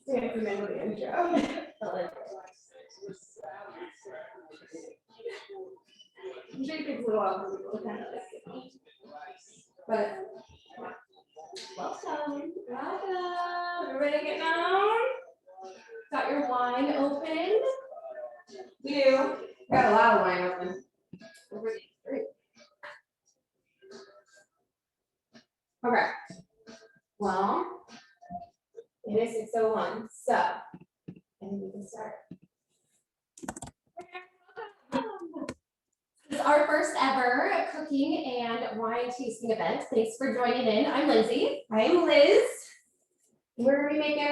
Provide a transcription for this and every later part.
Stand for the intro. Usually takes a little while for people to kind of like, but welcome. Everybody getting on? Got your wine open? We do. Got a lot of wine open. Okay. Well, it is 6:01, so I think we can start. This is our first ever cooking and wine tasting event. Thanks for joining in. I'm Lindsay. I'm Liz. We're gonna be making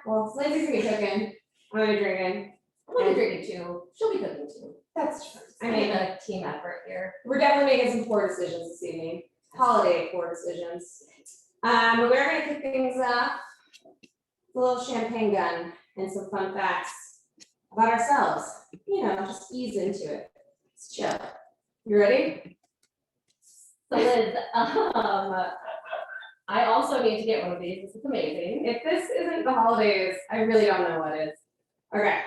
well, Lindsay's gonna be cooking. I'm gonna be drinking. I'm gonna be drinking too. She'll be cooking too. That's true. I mean, a team effort here. We're definitely making some poor decisions this evening. Holiday poor decisions. But we're gonna kick things off with a little champagne gun and some fun facts about ourselves. You know, just ease into it. Let's chill. You ready? So Liz, I also need to get one of these. This is amazing. If this isn't the holidays, I really don't know what is. Okay.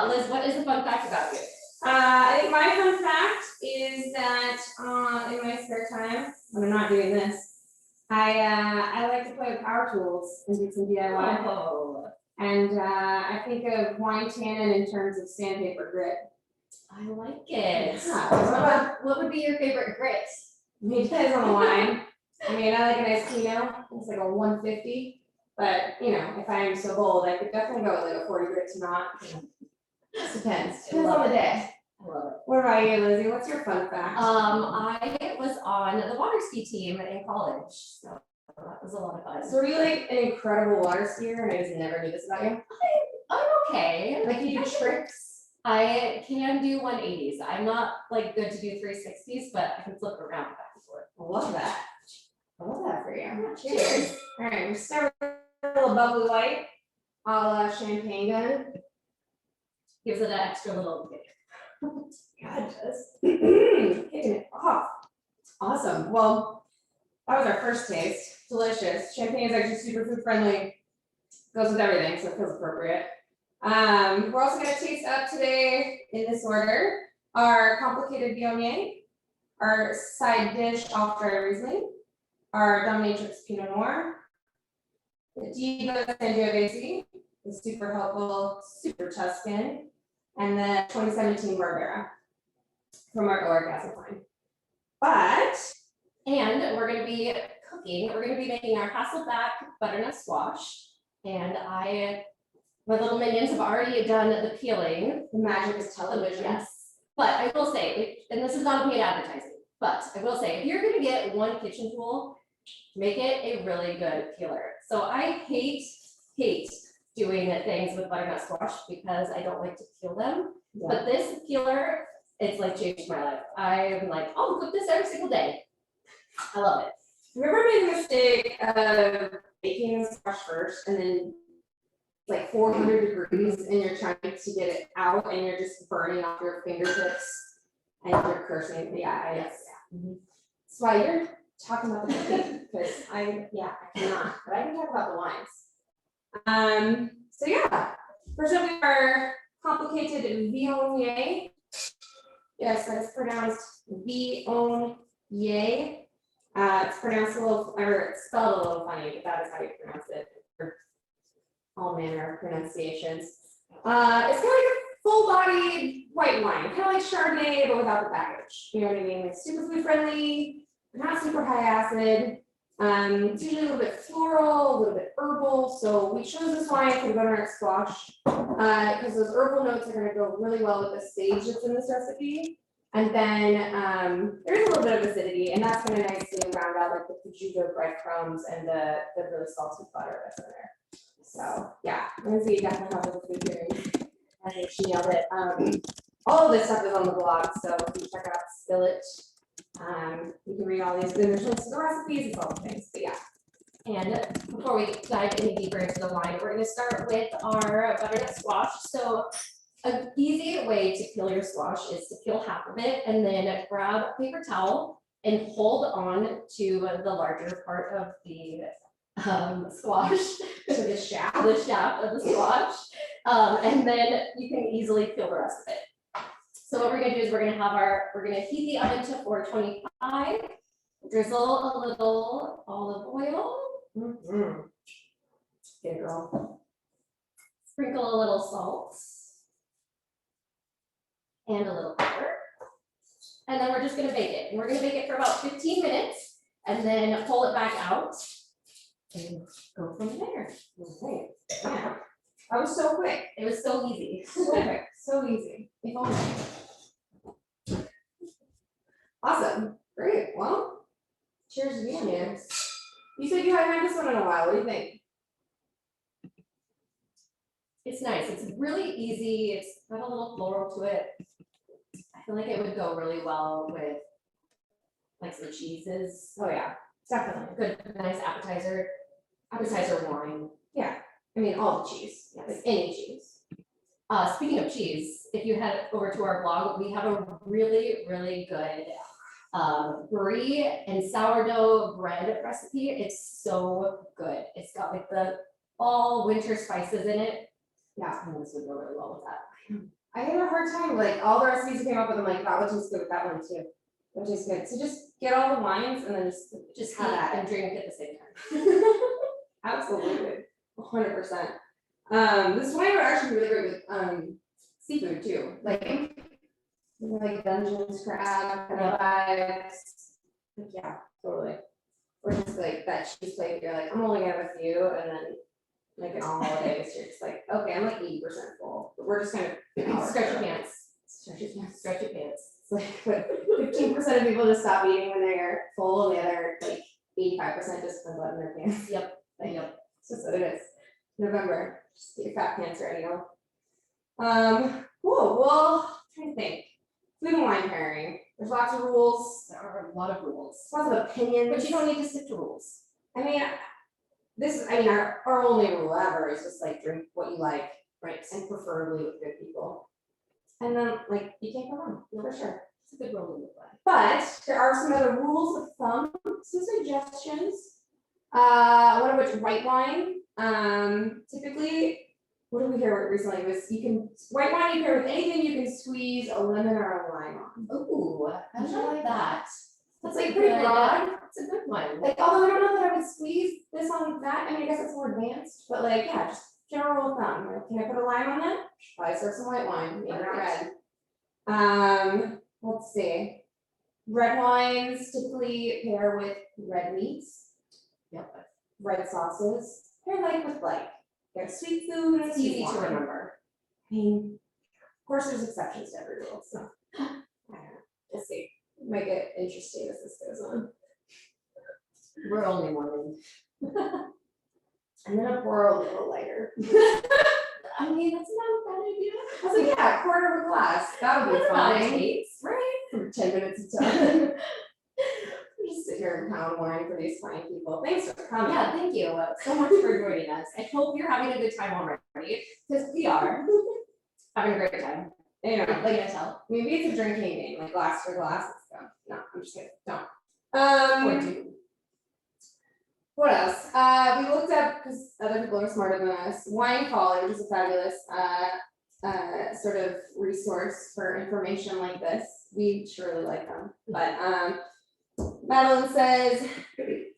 Liz, what is the fun fact about you? I think my fun fact is that in my spare time, when I'm not doing this, I like to play with power tools and do some DIY. Oh. And I think of wine tannin in terms of sandpaper grit. I like it. Yeah. What would be your favorite grit? I mean, it depends on the wine. I mean, I like a nice Pinot. It's like a 150. But you know, if I am so bold, I could definitely go with like a 40 grit to not. Depends. Depends on the day. I love it. What about you, Lizzie? What's your fun fact? I was on the water ski team in college, so that was a lot of fun. So were you like an incredible water skier, and I just never knew this about you? I'm okay. Like you do tricks. I can do 180s. I'm not like good to do 360s, but I can flip around back and forth. I love that. I love that for you. Yeah, cheers. All right, we'll start with a little bubbly white, a la champagne gun. Gives it an extra little kick. God, it does. Kicking it off. Awesome. Well, that was our first taste. Delicious. Champagne is actually super food friendly. Goes with everything, so it feels appropriate. We're also going to taste up today in this order our complicated Viognier, our side dish off dry Riesling, our dominatrix Pinot Noir, the Diva Sangiovese, the super helpful Super Tuscan, and the 2017 Barbera from our Oric acid line. And we're going to be cooking. We're going to be making our Hasselback butternut squash, and my little minions have already done the peeling. The magic is television. Yes. But I will say, and this is not a paid advertising, but I will say, if you're going to get one kitchen tool, make it a really good peeler. So I hate doing things with butternut squash because I don't like to peel them. Yeah. But this peeler, it's like changed my life. I'm like, oh, cook this every single day. I love it. Have you ever made the mistake of baking the squash first and then like 400 degrees and you're trying to get it out and you're just burning off your fingertips and you're cursing? Yeah, yes. Mm-hmm. That's why you're talking about the cooking, because I cannot, but I can talk about the wines. So yeah, first up we have our complicated Viognier. Yes, that's pronounced Viognier. It's pronounced a little, or it's spelled a little funny, but that is how you pronounce it. All manner of pronunciations. It's kind of like a full-bodied white wine, kind of like Chardonnay, but without the baggage. You know what I mean? It's super food friendly, not super high acid. It's usually a little bit floral, a little bit herbal. So we chose this wine for the butternut squash because those herbal notes are going to go really well with the sage that's in this recipe. And then there's a little bit of acidity, and that's going to nicely round out like the prosciutto breadcrumbs and the really salty butter that's in there. So yeah, Lindsay definitely has a food hearing. I think she nailed it. All of this stuff is on the blog, so if you check out Spill It, you can read all these. There's links to the recipes, it's all the things. But yeah. And before we dive any deeper into the wine, we're going to start with our butternut squash. So an easy way to peel your squash is to peel half of it and then grab a paper towel and hold on to the larger part of the squash, So the shaft. the shaft of the squash, and then you can easily peel the rest of it. So what we're gonna do is we're gonna heat the oven to 425, drizzle a little olive oil, Mm-hmm. Good girl. sprinkle a little salt, and a little pepper. And then we're just gonna bake it. And we're gonna bake it for about 15 minutes and then pull it back out and go from there. Okay. Yeah. That was so quick. It was so easy. So quick. So easy. If only. Awesome. Great. Well, cheers again. Cheers. You said you hadn't had this one in a while. What do you think? It's nice. It's really easy. It's got a little floral to it. I feel like it would go really well with like some cheeses. Oh yeah, definitely. Good, nice appetizer wine. Yeah. I mean, all the cheese. Yes. Like any cheese. Speaking of cheese, if you head over to our blog, we have a really, really good brie and sourdough bread recipe. It's so good. It's got like the fall winter spices in it. Yeah. And this would go really well with that. I had a hard time, like all the recipes we came up with, I'm like, that would taste good with that one too. Which is good. So just get all the wines and then just have Eat that. and drink at the same time. Absolutely. 100%. This wine would actually be really great with seafood too. Like Dungeness crab kind of vibes. Like, yeah, totally. Or just like that cheese plate, you're like, I'm only gonna have a few, and then like in all holidays, you're just like, okay, I'm like 80% full. But we're just kind of Stretch your pants. Stretch your pants. Stretch your pants. It's like 15% of people just stop eating when they're full, and the other like 85% just put blood in their pants. Yep. Like, Yep. it's just what it is. November, just get your fat pants ready, you know. Cool. Well, I'm trying to think. Food and wine pairing. There's lots of rules. There are a lot of rules. Lots of opinions. But you don't need to stick to rules. I mean, our only rule ever is just like drink what you like, right? And preferably with good people. And then like you can't go wrong, for sure. It's a good rule to live by. But there are some other rules of thumb, some suggestions. One of which white wine. Typically, what did we hear recently? Was white wine you pair with anything you can squeeze a lemon or a lime on. Ooh, I like that. That's like pretty good. broad. It's a good one. Like, although I don't know that I would squeeze this on that. I mean, I guess it's more advanced, but like, yeah, just general rule of thumb. Like, can I put a lime on that? Probably serve some white wine, maybe not red. Let's see. Red wines typically pair with red meats. Yep. Red sauces. They're like with like, there's sweet food and It's sweet easy to wine. remember. I mean, of course, there's exceptions to every rule, so. I don't know. We'll see. Might get interesting as this goes on. We're only one. I'm gonna pour a little lighter. I mean, that's not a bad idea. I was like, yeah, a quarter of a glass. That'll be That's about it fine. takes, right? For 10 minutes of time. Just sit here and pound wine for these fine people. Thanks for coming. Yeah, thank you so much for joining us. I hope you're having a good time already, because we are having a great time. You know, Like I tell. maybe it's a drinking game, like glass for glass. Let's go. No, I'm just kidding. Don't. Or two. What else? We looked up, because other people are smarter than us, Wine Caller, which is a fabulous sort of resource for information like this. We surely like them. But Madeline says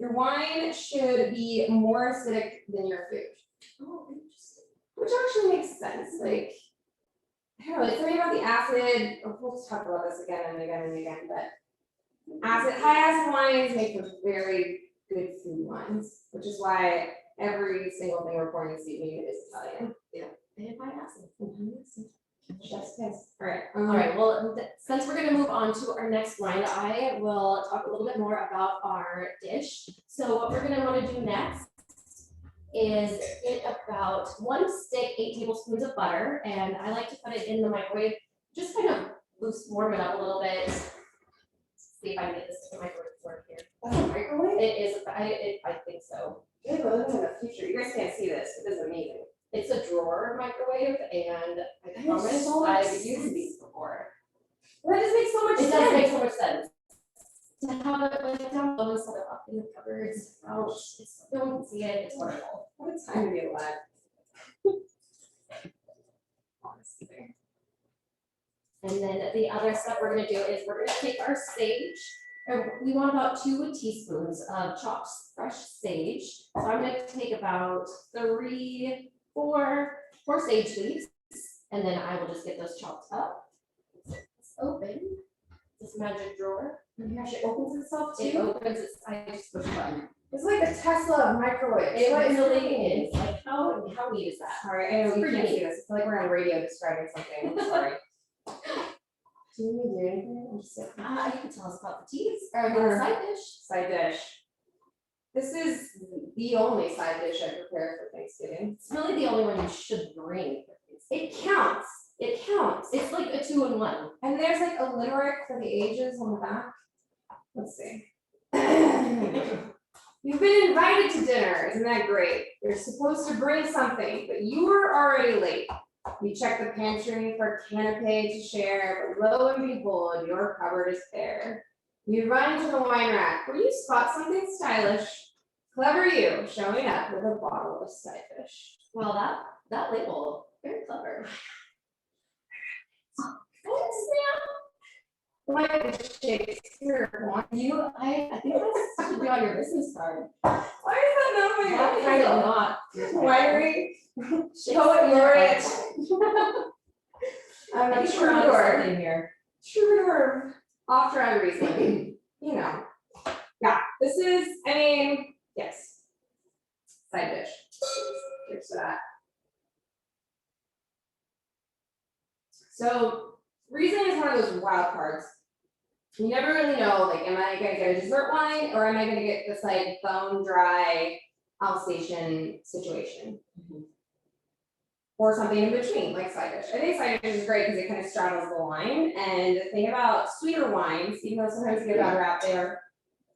your wine should be more acidic than your food. Oh, interesting. Which actually makes sense. Like, I don't know, it's something about the acid. We'll talk about this again and again and again, but high acid wines make for very good food wines, which is why every single thing we're pouring this evening is Italian. Yeah. They have high acid. Chef's kiss. All right. All right, well, since we're gonna move on to our next wine, I will talk a little bit more about our dish. So what we're gonna wanna do next is get about 1 stick, 8 tablespoons of butter, and I like to put it in the microwave, just kind of warm it up a little bit. See if I can get this to the microwave to work here. That's a microwave? It is, I think so. Yeah, we're living in the future. You guys can't see this. It is amazing. It's a drawer microwave, and I That makes promise so much I've sense. used these before. That just makes so much It sense. does make so much sense. to have it like down low instead of up in the cupboards. Oh, no one can see it, it's wonderful. What a time to be alive. Honestly. And then the other step we're gonna do is we're gonna take our sage, and we want about 2 teaspoons of chopped fresh sage. So I'm gonna take about 4 sage leaves, and then I will just get those chopped up. It's open, this magic drawer. And it actually opens itself It too. opens, I just push a button. It's like a Tesla of microwave. It really is, like, how neat is that? Sorry, I know you Pretty can't see neat. this. I feel like we're on radio describing something. I'm sorry. Do you need to do anything? I'm just sitting. You can tell us about the teas, or the side dish. Side dish. This is the only side dish I prepare for Thanksgiving. It's really the only one you should bring. It counts. It counts. It's like a 2-in-1. And there's like a limerick for the ages on the back. Let's see. You've been invited to dinner, isn't that great? You're supposed to bring something, but you were already late. You check the pantry for canapé to share, but lo and behold, your cupboard is bare. You run to the wine rack where you spot something stylish. Clever you, showing up with a bottle of side dish. Well, that label, very clever. Like the Shakespeare one. I think that should be on your business card. Why is that not my That kind of not. winery? Poet Shakespeare. laureate. I'm I a think we're on troubadour. something here. Troubadour. Off dry Riesling. You know. Yeah, this is, I mean, yes. Side dish. Here's that. So Riesling is one of those wild cards. You never really know, like, am I gonna get a dessert wine or am I gonna get this like bone dry Alsatian situation? Or something in between, like side dish. I think side dish is great because it kind of straddles the line. And the thing about sweeter wines, even though sometimes they get a bad rap, they are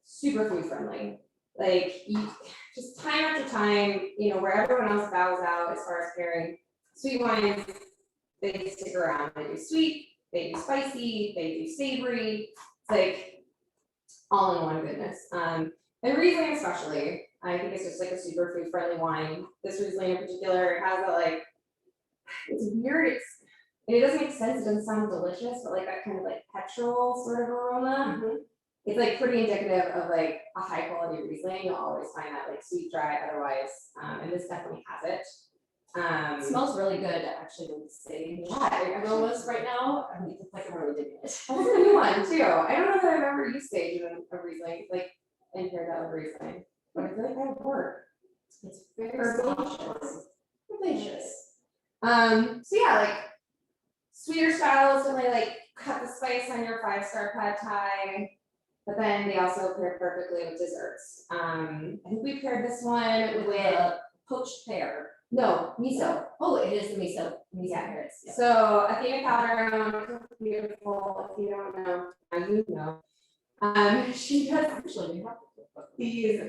super food friendly. Like you, just time after time, you know, where everyone else bows out as far as pairing, sweet wines, they stick around. They do sweet, they do spicy, they do savory. It's like all in one goodness. And Riesling especially, I think it's just like a super food friendly wine. This Riesling in particular has a like, it's weird, and it doesn't make sense, it doesn't sound delicious, but like that kind of like petrol sort of aroma. It's like pretty indicative of like a high quality Riesling. You'll always find that like sweet, dry otherwise, and this definitely has it. It smells really good, actually, with sage. Yeah, Aromas right now, I mean, it's like I'm really digging it. that's a new one too. I don't know that I've ever used sage in a Riesling, like, and paired that with Riesling, but I feel like that would work. It's very Herbaceous. Herbaceous. So yeah, like sweeter styles definitely like cut the spice on your 5-star pad thai, but then they also pair perfectly with desserts. I think we paired this one with Poached pear. no miso. Oh, it is the miso. Yeah. Carrots. Yeah. So Athena powder, beautiful. If you don't know, now you know. She does Actually, we have to cook both. these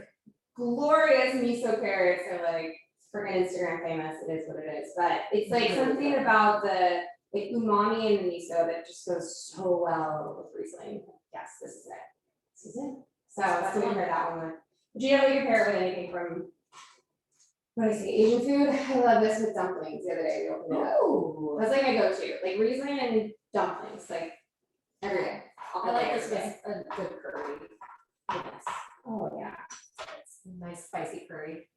glorious miso carrots are like freaking Instagram famous. It is what it is, but it's like something about the like umami in the miso that just goes so well with Riesling. Yes, this is it. This is it. So that's what we pair that one with. Would you ever pair it with anything from what is it, Asian food? I love this with dumplings. The other day we opened it up. Oh, That's like my go-to, like Riesling and dumplings, like every day. I like this with a good curry. Yes. Oh yeah, It's nice spicy curry.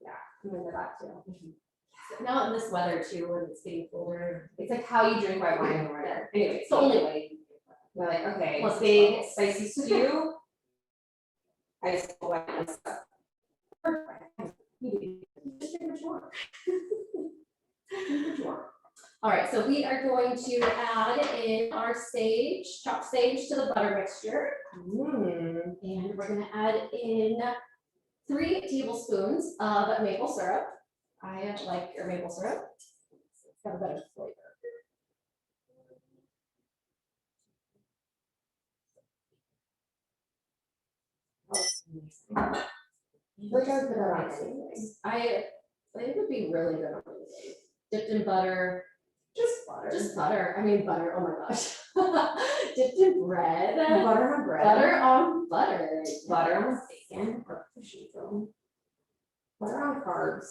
I'm into that too. Now in this weather too, when it's getting colder. It's like how you drink white wine in the winter. Anyway, It's the only way. we're like, okay, Plus big it's spicy stew. I just white wine stuff. Just drink what you want. Drink what you want. All right, so we are going to add in our sage, chopped sage to the butter mixture. And we're gonna add in 3 tablespoons of maple syrup. I like your maple syrup. It's got a better flavor. Which I would put that on anything. I it would be really good on anything. Dipped in butter. Just butter. Just butter. I mean butter. Oh my gosh. Dipped in bread. Butter on bread. Butter on butter. butter on bacon or cushion film. Butter on carbs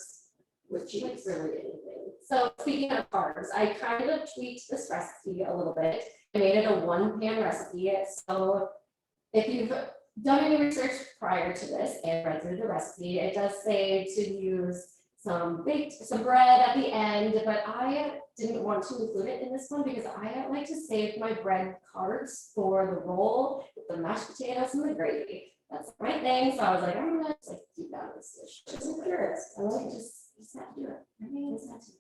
with cheese. Like really anything. So speaking of carbs, I kind of tweaked this recipe a little bit. I made it a 1-pan recipe. So if you've done any research prior to this and read through the recipe, it does say to use some bread at the end, but I didn't want to include it in this one because I like to save my bread carbs for the roll with the mashed potatoes and the gravy. That's the right thing. So I was like, I'm gonna just like keep that in this dish. Just curious. I like just have to do it. I mean, it's not too.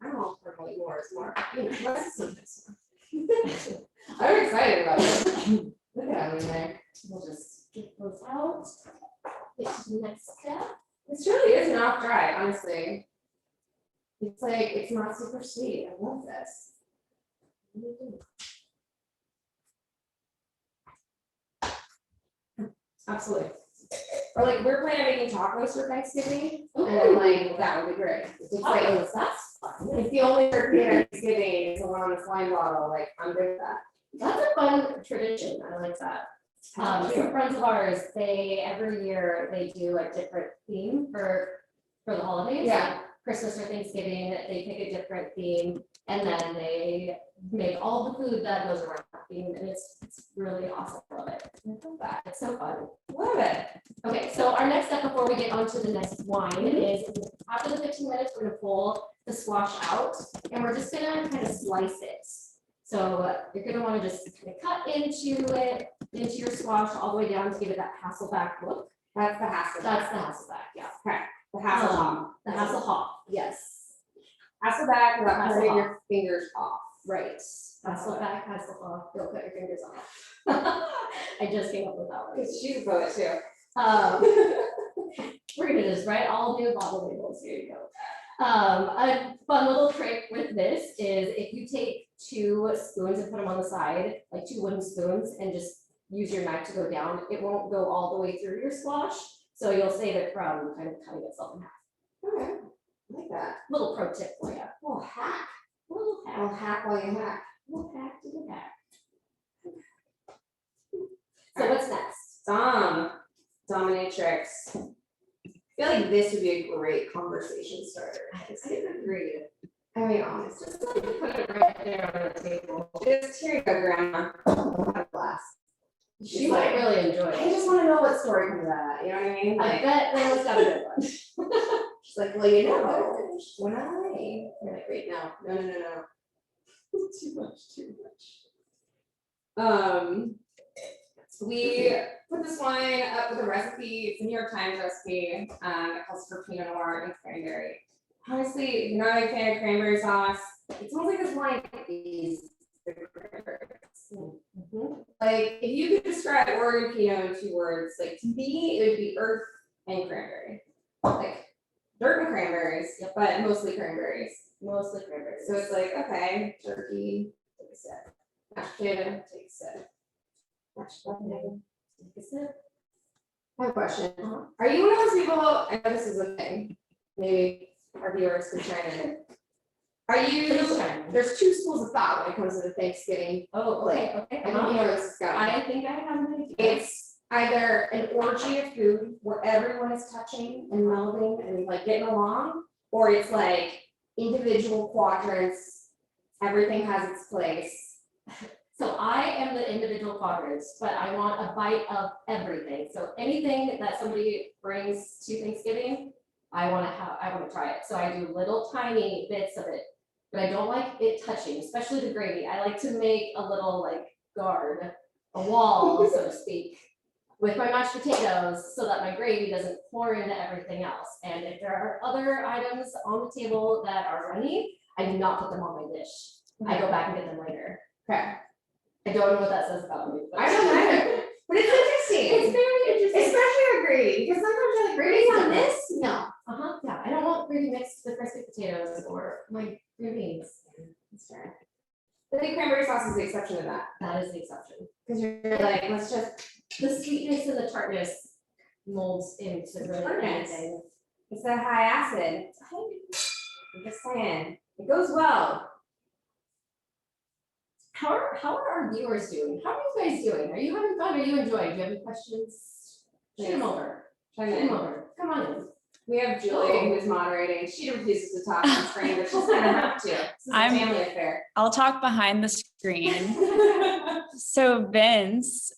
I don't know if we're more is more. Let's do this one. I'm excited about it. Look at them in there. We'll just get those out. Get to the next step. This really is not dry, honestly. It's like, it's not super sweet. I love this. Absolutely. Or like, we're planning on making tacos for Thanksgiving, and like, that would be great. It's like, Tacos, that's fun. if the only turkey at Thanksgiving is the one on the slime bottle, like, I'm good with that. That's a fun tradition. I like that. Some friends of ours, every year they do a different theme for the holidays. Yeah. Like Christmas or Thanksgiving, they pick a different theme and then they make all the food that goes around that theme, and it's really awesome. I love it. I love that. It's so fun. Love it. Okay, so our next step before we get on to the next wine is after the 15 minutes, we're gonna pull the squash out and we're just gonna kind of slice it. So you're gonna wanna just kind of cut into your squash all the way down to give it that Hasselback look. That's the Hasselback. That's the Hasselback, yeah. Okay. The Hasselhoff. The Hasselhoff, yes. Hasselback without cutting Hasselhoff. your fingers off. Right. Hasselback, Hasselhoff, don't cut your fingers off. I just came up with that one. Because she's a poet too. We're gonna just write all new bottle labels, here you go. A fun little trick with this is if you take 2 spoons and put them on the side, like 2 wooden spoons, and just use your knife to go down, it won't go all the way through your squash, so you'll save it from kind of cutting itself in half. Okay, I like that. Little pro tip for you. Oh, hack. Little I'll hack, hack while you hack. little hack to the hack. So what's next? Dominatrix. I feel like this would be a great conversation starter. I agree. I mean, honestly. Just like put it right there on the table. Just here you go, Grandma. Have a glass. She might really enjoy I it. just want to know what story comes out of that. You know what I mean? I Like, bet Grandma's got a good one. she's like, well, you know, when you're like, wait, no. Too much. We put this wine up with a recipe. It's a New York Times recipe. It calls for Pinot Noir and cranberry. Honestly, if you're not a big fan of cranberry sauce, it smells like this wine is the cranberries. Like, if you could describe Oregon Pinot in 2 words, like to me, it would be earth and cranberry. Like dirt and cranberries, but mostly cranberries. Mostly cranberries. So it's like, okay, turkey, take a sip. Mashed potato, take a sip. Mashed potato, take a sip. I have a question. Are you one of those people, I know this is a thing, maybe our viewers can chime in. Are you, there's 2 schools of thought when it comes to the Thanksgiving. Oh, okay, okay. I don't know where this is going. I think I have an idea. It's either an orgy of food where everyone is touching and melding and like getting along, or it's like individual quadrants, everything has its place. So I am the individual quadrants, but I want a bite of everything. So anything that somebody brings to Thanksgiving, I want to try it. So I do little tiny bits of it, but I don't like it touching, especially the gravy. I like to make a little like guard, a wall, so to speak, with my mashed potatoes so that my gravy doesn't pour into everything else. And if there are other items on the table that are runny, I do not put them on my dish. I go back and get them later. Okay. I don't know what that says about me. I don't either, but it's interesting. It's very interesting. Especially with gravy, because sometimes you're like, gravy's on this? No. Yeah, I don't want gravy mixed with crispy potatoes or my green beans. That's fair. I think cranberry sauce is the exception to that. That is the exception. Because you're like, let's just. The sweetness and the tartness molds into really Tartness. anything. It's that high acid. I'm just saying, it goes well. How are our viewers doing? How are you guys doing? Are you having fun? Are you enjoying? Do you have any questions? Shoot them over. Chime Shoot in. them over. Come on in. We have Julie who's moderating. She refuses to talk on screen, but she's gonna have to. This is a family affair. I'll talk behind the screen. So Vince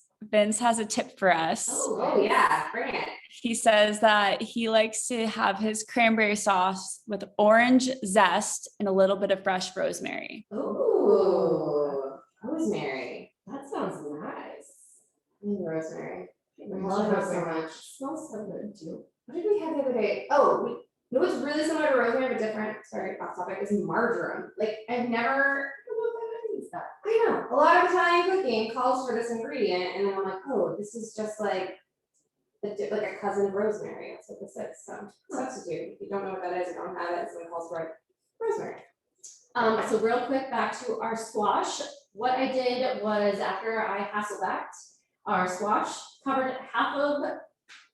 has a tip for us. Oh yeah, bring it. He says that he likes to have his cranberry sauce with orange zest and a little bit of fresh rosemary. Ooh, rosemary. That sounds nice. I love rosemary. I love love it so rosemary. much. Smells so good too. What did we have the other day? Oh, you know what's really similar to rosemary but different? Sorry, off topic, is marjoram. Like I've never. I know. A lot of Italian cooking calls for this ingredient, and then I'm like, oh, this is just like a cousin of rosemary. That's what this is. So substitute. If you don't know what that is or don't have it, someone calls for it. Rosemary. So real quick, back to our squash. What I did was after I Hasselbacked our squash, covered half of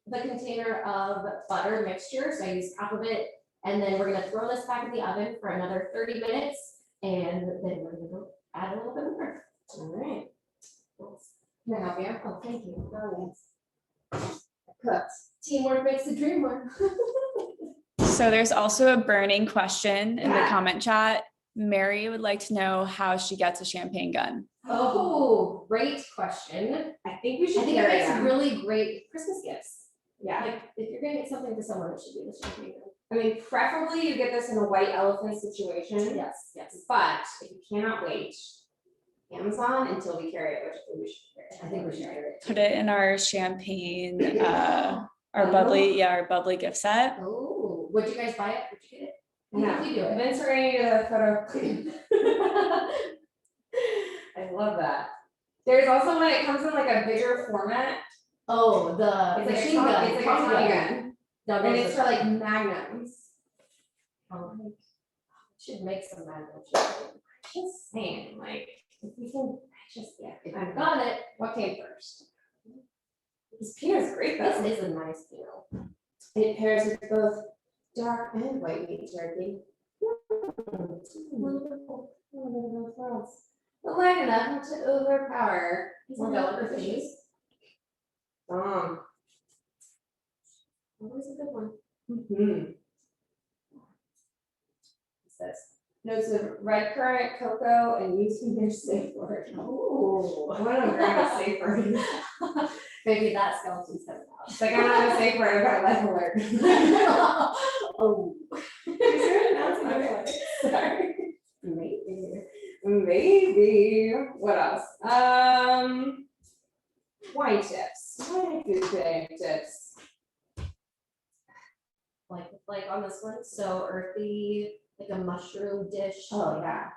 the container of butter mixture. So I used half of it, and then we're gonna throw this back in the oven for another 30 minutes, and then we're gonna go add a little bit more. All right. Can I help you? Oh, thank you. Oh, yes. Cooked. Teamwork makes the dream work. So there's also a burning question in the Yeah. comment chat. Mary would like to know how she gets a champagne gun. Oh, great question. I think we I should think it carry makes them. really great Christmas gifts. Yeah. Like, if you're gonna get something for someone, it should be this champagne gun. I mean, preferably you get this in a white elephant situation. Yes, yes. But if you cannot wait, Amazon until we carry it, which I think we should carry it. I think we should carry it. Put it in our champagne, our bubbly gift set. Oh, would you guys buy it? Would you get it? Yeah. You do it. Vince, we're gonna need a photo. I love that. There's also when it comes in like a bigger format. Oh, the It's like machine gun. It's like a Tommy gun. No, And it's for like magnums. Should make some magnum champagne. Just saying, like, if we can, If I've you've got it, what came first? This peanut's great though. this is a nice meal. It pairs with both dark and white meat turkey. Wonderful. But light enough to overpower more delicate fishes. Always a good one. Mm-hmm. It says notes of red currant, cocoa, and using your safe word. Oh. I want to grab a safe word. Maybe that skeleton's coming out. It's like I'm not a safe word, I've got life alert. Oh. Sorry. Maybe. Maybe. What else? Wine tips. Wine food today tips. Like on this one, so earthy, like a mushroom dish. Oh yeah.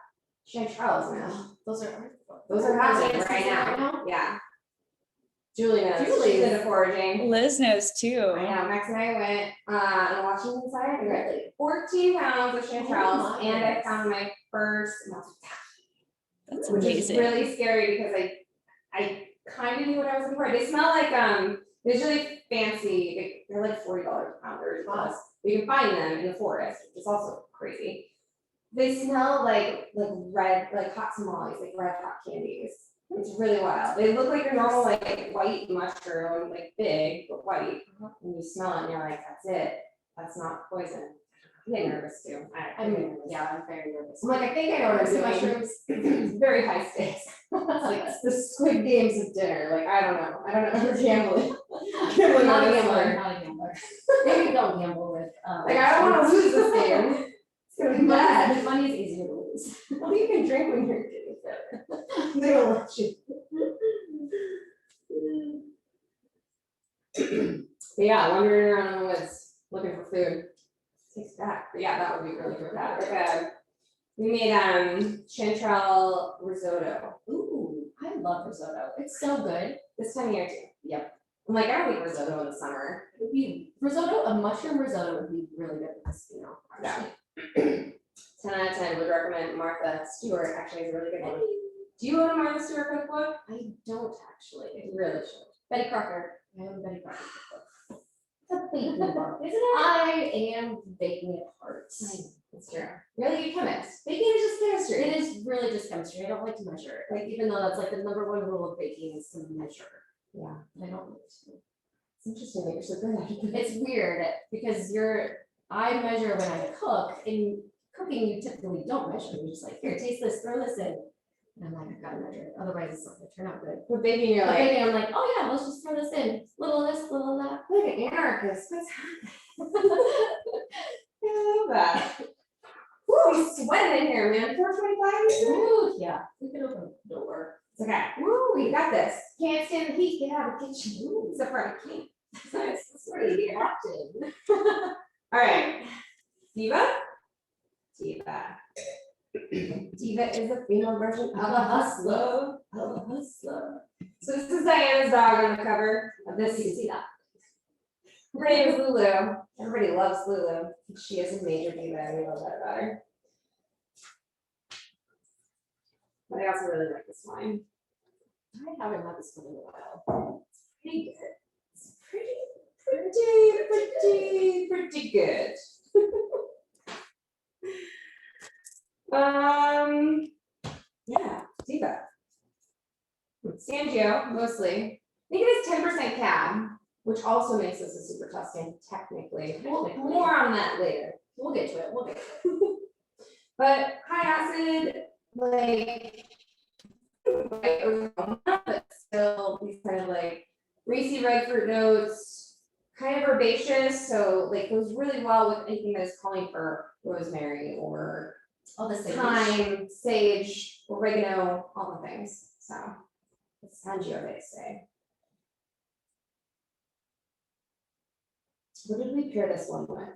Chanterelles now. Those are Those are happening Those are right right now. Yeah. Julie knows. Julie's- She's into foraging. Liz knows too. I know. Max and I went on Washington side. We got Really? 14 pounds of chanterelles, Oh my and I goodness. found my first That's which is amazing. really scary because I kind of knew what I was looking for. They smell like they're really fancy. They're like $40 a pound or plus. You can find them in the forest, which is also crazy. They smell like red, like hot tamales, like red hot candies. It's really wild. They look like your normal like white mushroom, like big but white. And you smell it and you're like, that's it. That's not poison. I'm getting nervous too. I'm very nervous. I'm like, I think I know what I'm doing. Mushrooms. It's very high stakes. It's like the Squid Games of dinner. Like I don't know. We're gambling. Gambling Not on a this gambler, one. not a gambler. Maybe don't gamble with. Like I don't want to lose this game. It's gonna be bad. Money's easier to lose. Well, you can drink when you're getting better. They don't let you. But yeah, wandering around in the woods looking for food. Takes back. But yeah, that would be really good. We made chanterelle risotto. Ooh, I love risotto. It's so good. This time of year too. Yep. I'm like, I don't eat risotto in the summer. It would be risotto, a mushroom risotto would be really good with this, actually. 10 out of 10 would recommend Martha Stewart. Actually, is a really good one. Do you own a Martha Stewart cookbook? I don't actually. You really should. Betty Crocker. I own Betty Crocker cookbook. It's a baking book. Isn't it? I am baking it apart. That's true. You're like a chemist. Baking is just chemistry. It is really just chemistry. I don't like to measure it. Like, even though that's like the number one rule of baking is to measure. Yeah. I don't like to. It's interesting that you're so good at it. It's weird because I measure when I cook. In cooking, you typically don't measure. You're just like, here, taste this, throw this in. And I'm like, I've got to measure it. Otherwise, it's not going to turn out good. With baking, you're But like, baking, I'm like, oh yeah, let's just throw this in. Little of this, little of that. look at anarchist. What's happening? I love that. Woo, I'm sweating in here, man. 425. Ooh, yeah, we can open the door. It's okay. Woo, we got this. Can't stand the heat. Get out of the kitchen. Ooh, except for I can't. It's pretty here. Locked in. All right. Diva. Diva. Diva is a female version of a hustler. So this is Diana's dog on the cover of this. You can see that. Her name is Lulu. Everybody loves Lulu. She is a major diva, and we love that about her. But I also really like this wine. I haven't had this one in a while. It's pretty good. It's pretty good. Yeah, diva. Sangio, mostly. I think it is 10% cab, which also makes this a super Tuscan, technically. More on that later. We'll get to it. We'll get to it. But high acid, like, but still these kind of like racy red fruit notes, kind of herbaceous, so like goes really well with anything that is calling for rosemary or thyme, sage, oregano, all the things. So it's Sangio, they say. What did we pair this one with?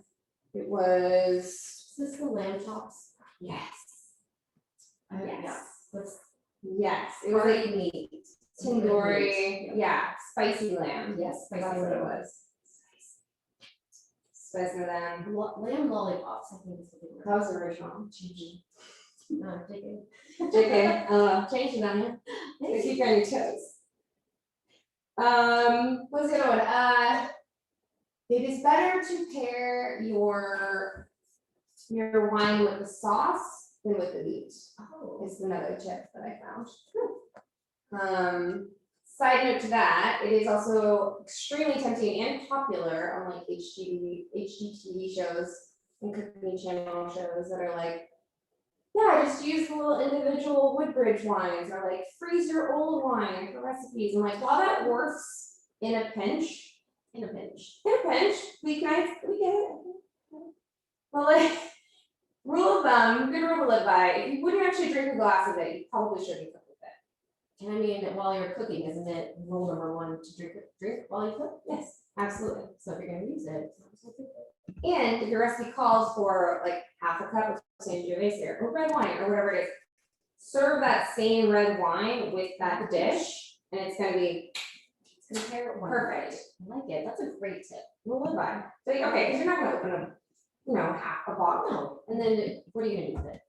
It was, Is this the lamb chops? yes. Yeah. Let's Yes, it was like meat. tandoori, yeah, spicy lamb. Yes, That's spicy what it lamb. was. Spicy lamb. Lamb lollipops, I think is the big That was original. No, I'm digging. JK, change it on you. They keep you on your toes. What's the other one? It is better to pair your wine with the sauce than with the meat. Oh, Is another tip that I found. Side note to that, it is also extremely tempting and popular on like HGTV shows and cooking channel shows that are like, yeah, just use the little individual Woodbridge wines or like freeze your old wine for recipes. And like, while that works in a pinch, we get it. Well, like, rule of thumb, good rule to live by, if you wouldn't actually drink a glass of it, you probably shouldn't cook with it. and I mean, while you're cooking, isn't it rule number one to drink while you cook? Yes, absolutely. So if you're gonna use it. And if your recipe calls for like half a cup of Sangiovese or red wine or whatever it is, serve that same red wine with that dish, and it's gonna be perfect. I like it. That's a great tip. We'll live by. So, okay, because you're not gonna open half a bottle. No, and then what are you gonna do with it?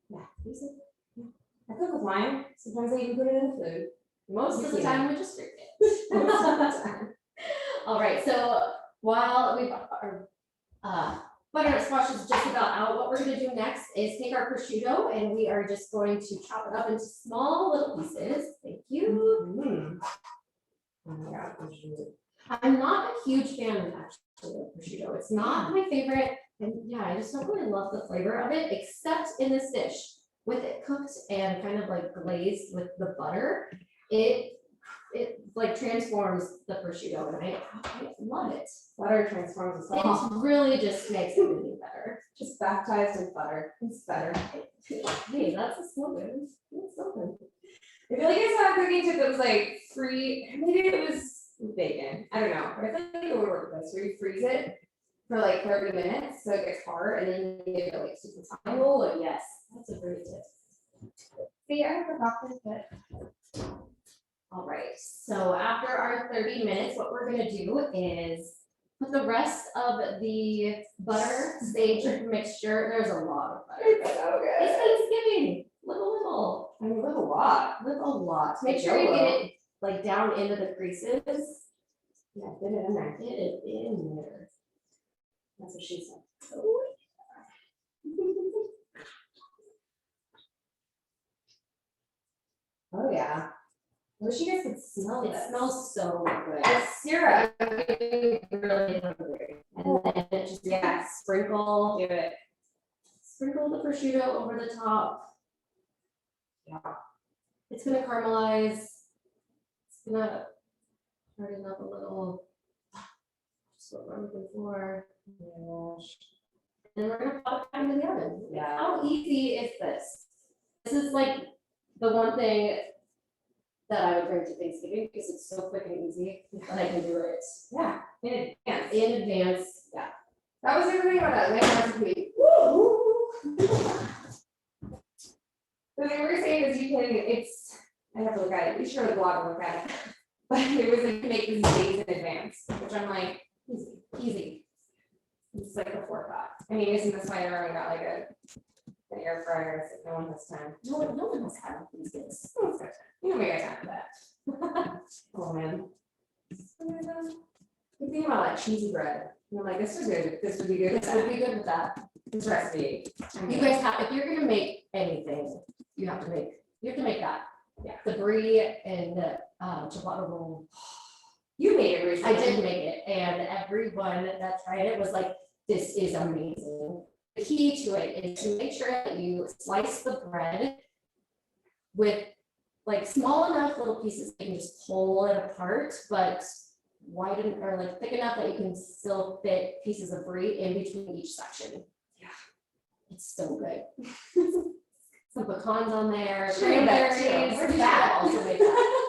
Yeah, use it. Yeah. I cook with wine. Sometimes I even put it in food. Most of the Yeah. time, we just drink it. Most of the time. All right, so while we've, our butternut squash is just about out, what we're gonna do next is take our prosciutto and we are just going to chop it up into small little pieces. Thank you. Mm. Oh my God, prosciutto. I'm not a huge fan of actually of prosciutto. It's not my favorite. And yeah, I just don't really love the flavor of it, except in this dish. With it cooked and kind of like glazed with the butter, it like transforms the prosciutto and I love it. Butter transforms us all. It really just makes everything better. Just baptized in butter. It's better. Hey, that's a slogan. That's something. I feel like I saw a cooking tip that was like free, maybe it was bacon, I don't know, but I feel like it would work with this, where you freeze it for like 30 minutes, so it gets hard, and then you get it like super time. Oh, yes, that's a great tip. See, I forgot this bit. All right, so after our 30 minutes, what we're gonna do is put the rest of the butter sage mixture, there's a lot of butter. It's so good. It's Thanksgiving, live a little. I mean, with a lot. Live a lot. Make sure you get it like down into the creases. Yeah, get it in there. Get it in there. That's what she said. Oh, Oh, yeah. I wish you guys could smell It this. smells so good. The syrup. I'm getting really hungry. And then just Yes. sprinkle Do it. the prosciutto over the top. Yeah. It's gonna caramelize. It's gonna harden up a little. Just what we're looking for. Gosh. And then we're gonna pop it into the oven. Yeah. How easy is this? This is like the one thing that I would bring to Thanksgiving because it's so quick and easy and I can do it. Yeah. In advance. In advance, yeah. That was everything about that. Nice recipe. Woo! The thing we were saying is you can, I have to look at it. You should go to the blog and look at it. But it was like, you can make these days in advance, which I'm like, easy. It's like a forethought. I mean, isn't this why everyone got like an air fryer? It's like no one has time. No one has had these days. Oh, it's good. You know, we got time for that. Oh, man. The thing about like cheesy bread, and I'm like, this would be good. This would be good. This would be good with that. This recipe. You guys have, if you're gonna make anything, you have to make that. Yeah, the brie and the gelato roll. You made it recently. I did make it, and everyone that tried it was like, this is amazing. The key to it is to make sure that you slice the bread with like small enough little pieces that you can just pull it apart, but wide or like thick enough that you can still fit pieces of brie in between each section. Yeah. It's so good. Some pecans on there, Should we make that too? cranberries. Where's We should that? also make that.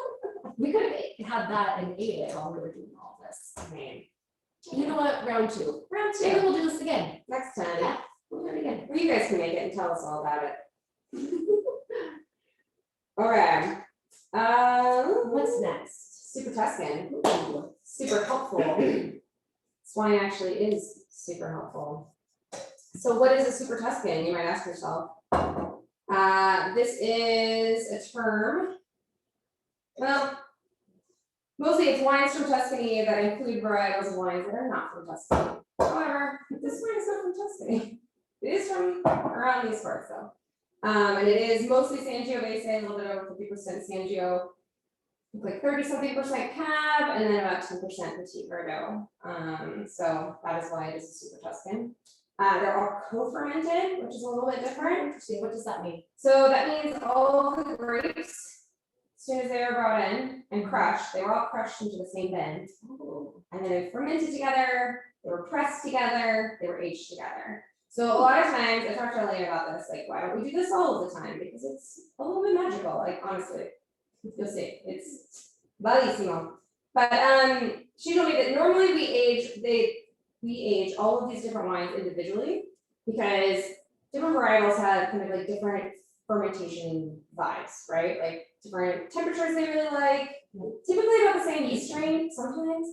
We could have had that and ate it while we were doing all this. I mean, You know what, round two. round Maybe two. we'll do this again. Next time. Yeah, we'll do it again. Well, you guys can make it and tell us all about it. Okay. What's next? Super Tuscan. Ooh. Super helpful. This wine actually is super helpful. So what is a Super Tuscan? You might ask yourself. This is a term. Well, mostly it's wines from Tuscany that include varietals of wines that are not from Tuscany. However, this wine is not from Tuscany. It is from around these parts though. And it is mostly Sangiovese, a little bit over 50% Sangio, like 30-something% Cab, and then about 10% Petit Verdot. So that is why it is a Super Tuscan. They're all co-fermented, which is a little bit different. Interesting. What does that mean? So that means all of the grapes, as soon as they are brought in and crushed, they were all crushed into the same bin. And then they fermented together, they were pressed together, they were aged together. So a lot of times, I talked to Elena about this, like, why don't we do this all of the time? Because it's a little bit magical, like, honestly. You'll see, it's bellissimo. But she told me that normally we age all of these different wines individually because different varietals have kind of like different fermentation vibes, right? Like different temperatures they really like, typically about the same yeast strain sometimes.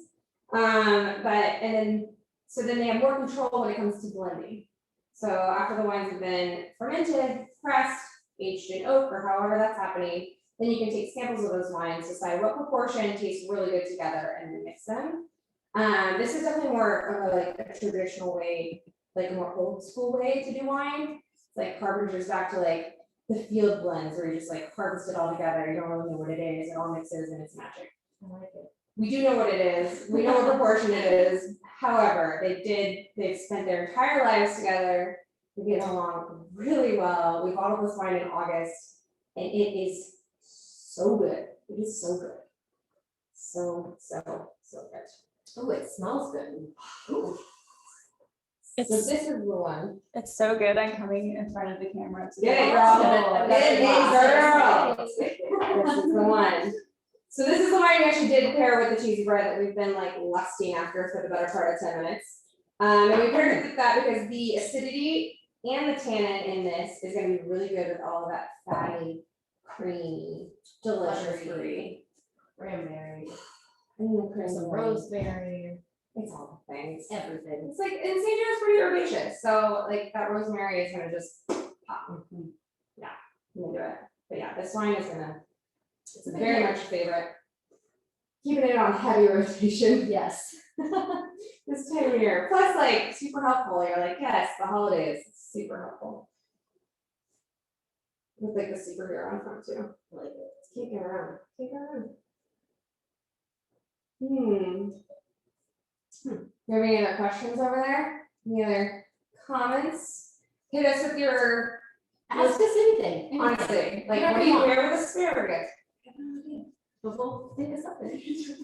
So then they have more control when it comes to blending. So after the wines have been fermented, pressed, aged in oak, or however that's happening, then you can take samples of those wines, decide what proportion tastes really good together, and then mix them. This is definitely more of like a traditional way, like a more old school way to do wine. It's like Carpenter's back to like the field blends where you just like harvest it all together. You don't really know what it is. It all mixes and it's magic. I like it. We do know what it is. We know what proportion it is. However, they've spent their entire lives together. They get along really well. We bottled this wine in August and it is so good. It is so good. So good. Oh, it smells good. Ooh. So It's, this is the one. it's so good. I'm coming in front of the camera. to Get it, grab girl. it. Get it, girl. This is the one. So this is the wine we actually did pair with the cheesy bread that we've been like lusting after for the better part of 10 minutes. And we paired it with that because the acidity and the tannin in this is going to be really good with all of that fatty, creamy, delicious brie. Cranberry, Rose. some rosemary, It's all the things. everything. It's like, and San Diego's pretty herbaceous, so like that rosemary is gonna just pop. Yeah, I'm gonna do it. But yeah, this wine is gonna, it's very much a favorite. Keeping it on heavy rotation. Yes. this time of year. Plus, like, super helpful. You're like, yes, the holidays, it's super helpful. With like the superhero on front too. I like it. It's kicking around. Kicking around. You have any other questions over there? Any other comments? Hit us with your, Ask us anything. honestly, like, Whatever what do you you want. wear with asparagus? We'll think of something. She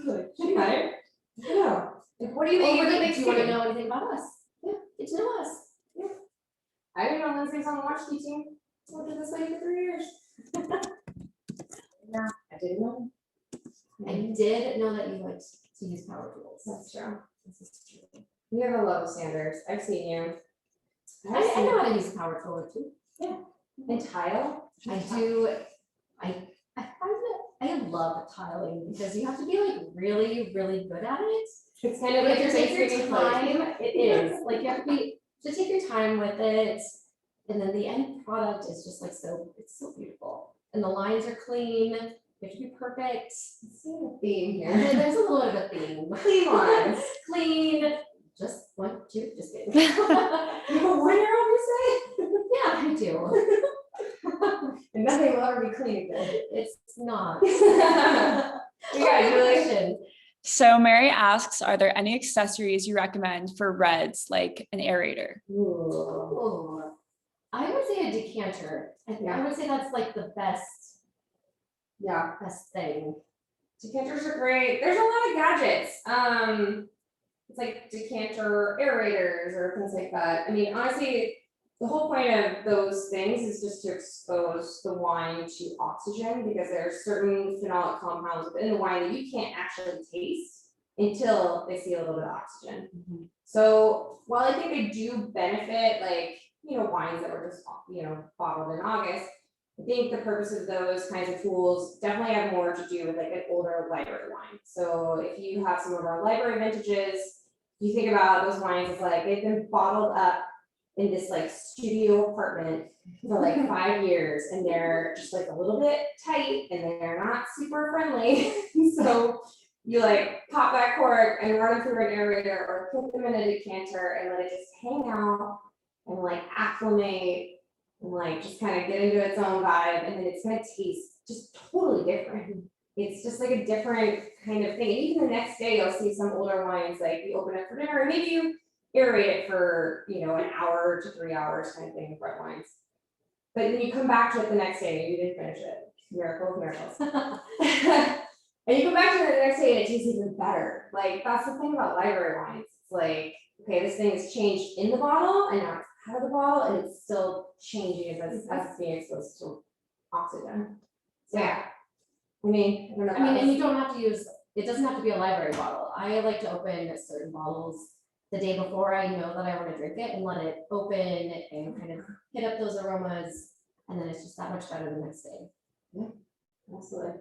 got it. Yeah. Like, what do you Well, think? what do makes you want to know anything about us? Yeah, get to know us. I didn't know Lindsay's on the watch team. Looked at this lady for 3 years. Yeah, I didn't know. I did know that you liked to use power tools. That's true. This is true. You have a love of Sanders. I've seen you. I know how to use a power tool too. And tile. I do, I find that I love tiling because you have to be like really, really good at it. It's kind of Like like you your take your Thanksgiving time, it is, like you have to take your time with it. And then the end product is just like it's so beautiful. And the lines are clean, they have to be perfect. See a theme And here. there's a little bit of a theme. Clean lines. Clean, just 1, 2, just kidding. You have a 1-year-old, you Yeah, I do. say? And nothing will ever be clean again. It's not. Congratulations. So Mary asks, are there any accessories you recommend for reds, like an aerator? Ooh. Oh, I would say a decanter. I would say that's like the best Yeah, thing. decanters are great. There's a lot of gadgets. It's like decanter aerators or things like that. I mean, honestly, the whole point of those things is just to expose the wine to oxygen because there are certain phenolic compounds within the wine that you can't actually taste until they see a little bit of oxygen. So while I think they do benefit, like, wines that were just, bottled in August, I think the purpose of those kinds of tools definitely have more to do with like an older library wine. So if you have some of our library vintages, you think about those wines as like they've been bottled up in this like studio apartment for like 5 years and they're just like a little bit tight and they're not super friendly. So you like pop that cork and run them through an aerator or put them in a decanter and let it just hang out and like acclimate and like just kind of get into its own vibe, and then it's gonna taste just totally different. It's just like a different kind of thing. And even the next day, you'll see some older wines, like you open it for dinner, and maybe you aerate it for, an hour to 3 hours kind of thing, red wines. But then you come back to it the next day, and you didn't finish it. Miracle of miracles. And you come back to it the next day, and it tastes even better. Like, that's the thing about library wines. It's like, okay, this thing has changed in the bottle, and now it's out of the bottle, and it's still changing as it's being exposed to oxygen. So yeah, I don't know. And you don't have to use, it doesn't have to be a library bottle. I like to open certain bottles the day before I know that I want to drink it and let it open and kind of hit up those aromas, and then it's just that much better the next day. Yeah, absolutely.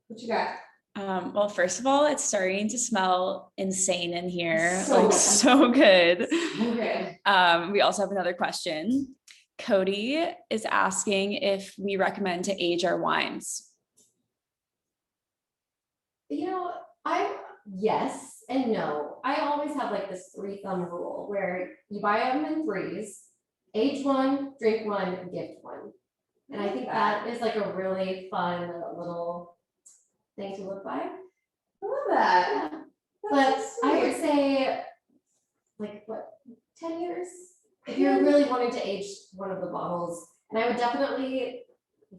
What you got? Well, first of all, it's starting to smell insane in here, So so good. Okay. We also have another question. Cody is asking if we recommend to age our wines. Yes and no. I always have like this 3-thumb rule where you buy them in 3s, age 1, drink 1, gift 1. And I think that is like a really fun little thing to look by. I love that. Yeah. That's But so I would sweet. say, like, 10 years? If you're really wanting to age one of the bottles, and I would definitely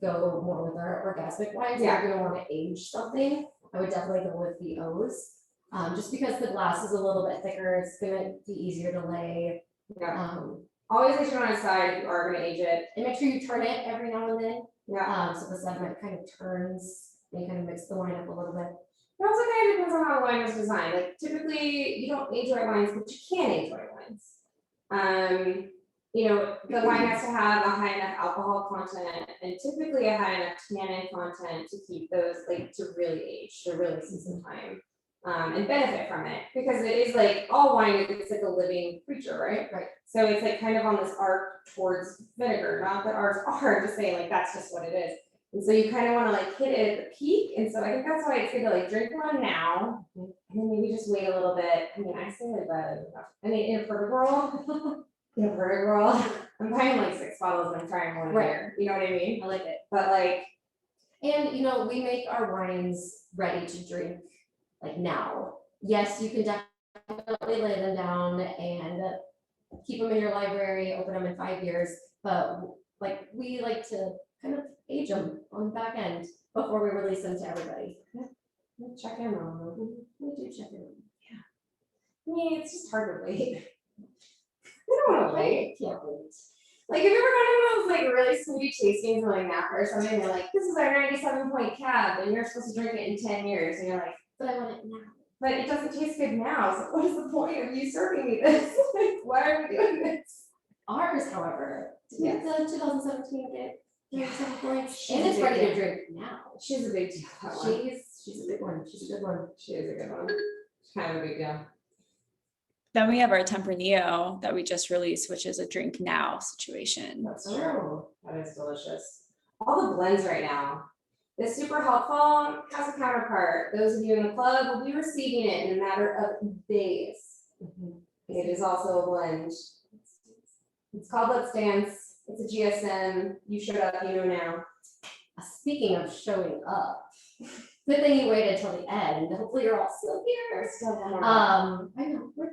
go more with our orgasmic wines. If you're gonna want to age something, I would definitely go with the O's. Just because the glass is a little bit thicker, it's gonna be easier to lay. Yeah. Always age it on its side if you are gonna age it. And make sure you turn it every now and then, Yeah. so the sediment kind of turns, and you kind of mix the wine up a little bit. It also kind of depends on how the wine was designed. Like typically you don't age white wines, but you can age white wines. The wine has to have a high enough alcohol content and typically a high enough tannin content to keep those like to really age, to really see some time. And benefit from it, because it is like all wine, it's like a living creature, right? Right. So it's like kind of on this arc towards vinegar, not that ours are, just saying like that's just what it is. And so you kind of want to like hit it at the peak, and so I think that's why it's good to like drink one now, and then maybe just wait a little bit. I mean, I say like that. I mean, in a perfect world, I'm buying like 6 bottles and I'm trying one Right. here. You know what I mean? I like it. But like, And, you know, we make our wines ready to drink like now. Yes, you can definitely lay them down and keep them in your library, open them in 5 years, but like, we like to kind of age them on the back end before we release them to everybody. we'll check in on them. We do check it. I mean, it's just hard to wait. I don't want to wait. Can't wait. Like, if you ever gone to those like really smoothie tastings in like Napa or something, they're like, this is our 97-point cab, and you're supposed to drink it in 10 years, and you're like, But I want it now. but it doesn't taste good now, so what is the point of you serving me this? Like, why are we doing this? Ours, however, Yes. did the 2017 get Yeah. 97 points? She's And it's a ready big to drink now. She's a big deal, that one. She's a big one. She's a good one. She is a good one. She's kind of a big deal. Then we have our Tempranillo that we just released, which is a drink now situation. That's true. That is delicious. All the blends right now. It's super helpful. Has a counterpart. Those of you in the club will be receiving it in a matter of days. It is also a blend. It's called Let's Dance. It's a GSM. You showed up, you know now. Speaking of showing up, good thing you waited till the end. Hopefully you're all still here. Still one more. I know, we're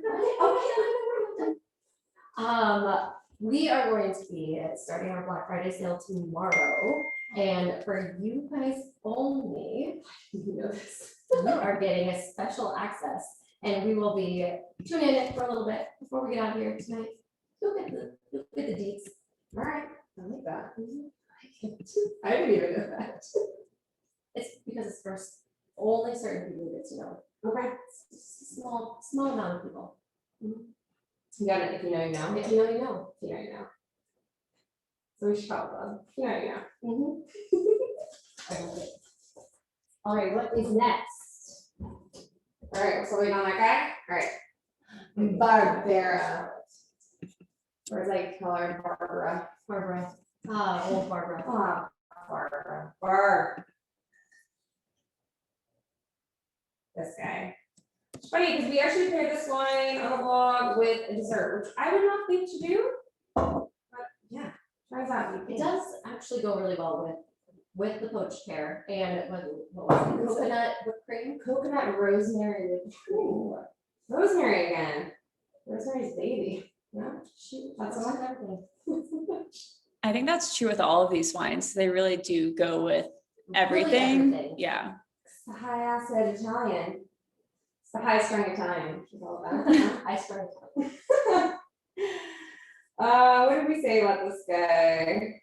not. We are going to be starting our Black Friday sale tomorrow, and for you guys only, you know this, you are getting a special access, and we will be tuning in for a little bit before we get out of here tonight. You'll get the deets. All right. I like that. I didn't even know that. It's because it's for only certain people who get to know. Okay. It's just a small amount of people. You got it. If you know, you know. If you know, you know. If you know, you know. So we should call it love. If you know, you know. I love it. All right, what is next? All right, we're still waiting on that guy? All right. Barbera. Or as I call her, Barbara. Barbara. Old Barbara. Barbara. Barb. This guy. It's funny because we actually paired this wine on the blog with a dessert, which I would not think to do. But yeah, try that. It does actually go really well with the poached pear and what was it? Coconut whipped cream. Coconut rosemary with cream. Rosemary again. Rosemary's baby. Yeah, that's That's one. everything. I think that's true with all of these wines. They really do go with Really everything. everything. Yeah. It's the high acid Italian. It's the high strung Italian, which is all about. I started. What did we say about this guy?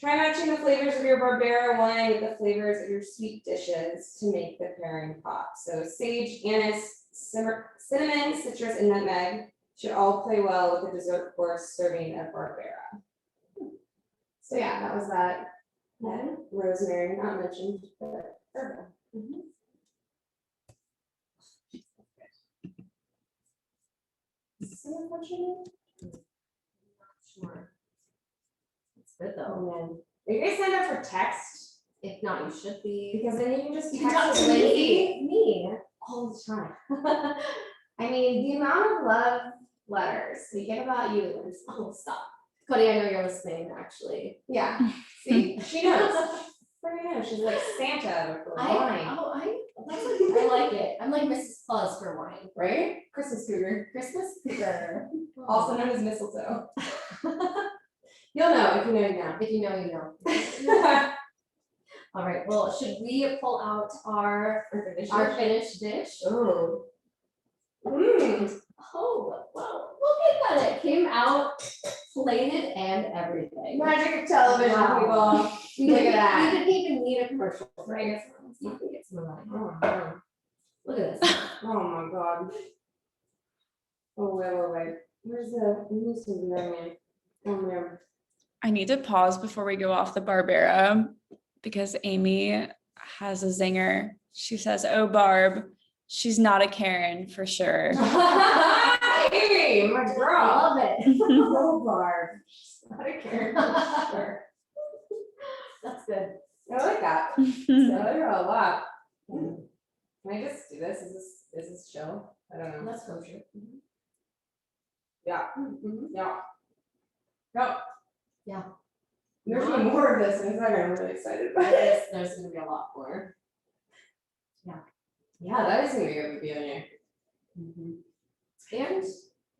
Try matching the flavors of your Barbera wine with the flavors of your sweet dishes to make the pairing pop. So sage, anise, cinnamon, citrus, and nutmeg should all play well with the dessert course serving at Barbera. So yeah, that was that. Then rosemary, not mentioned, but herbal. So what's your name? Sure. It's good though. Oh man, are you guys signed up for text? If not, you should be. Because then you can just You can talk text to Lindsey me. all the time. I mean, the amount of love letters we get about you, Lindsey. Oh, stop. Cody, I know you're listening, actually. Yeah, see, she knows. Freaking knows. She's like Santa for wine, I like it. I'm like Mrs. Claus for wine. right? Christmas cougar, Christmas cooker. also known as mistletoe. You'll know if you know now. If you know, you know. All right, well, should we pull out our finished dish? Oh. Oh, wow, look at that. It came out plated and everything. Magic of television, Wow. people. Look at that. We didn't even need a commercial, right? You can get some of that. Oh, wow. Look at this. Oh my god. Oh, wait. Where's the Lindsey man? Oh man. I need to pause before we go off the Barbera because Amy has a zinger. She says, "Oh, Barb, she's not a Karen for sure." Amy, my I girl. love it. Oh, Barb. She's not a Karen for sure. That's good. I like that. So I wrote a lot. Can I just do this? Is this chill? I don't know. That's kosher. Yeah. Yeah. No. Yeah. There's gonna be more of this in a second. I'm really excited about it. There's gonna be a lot more. Yeah, that is gonna be a good feeling. And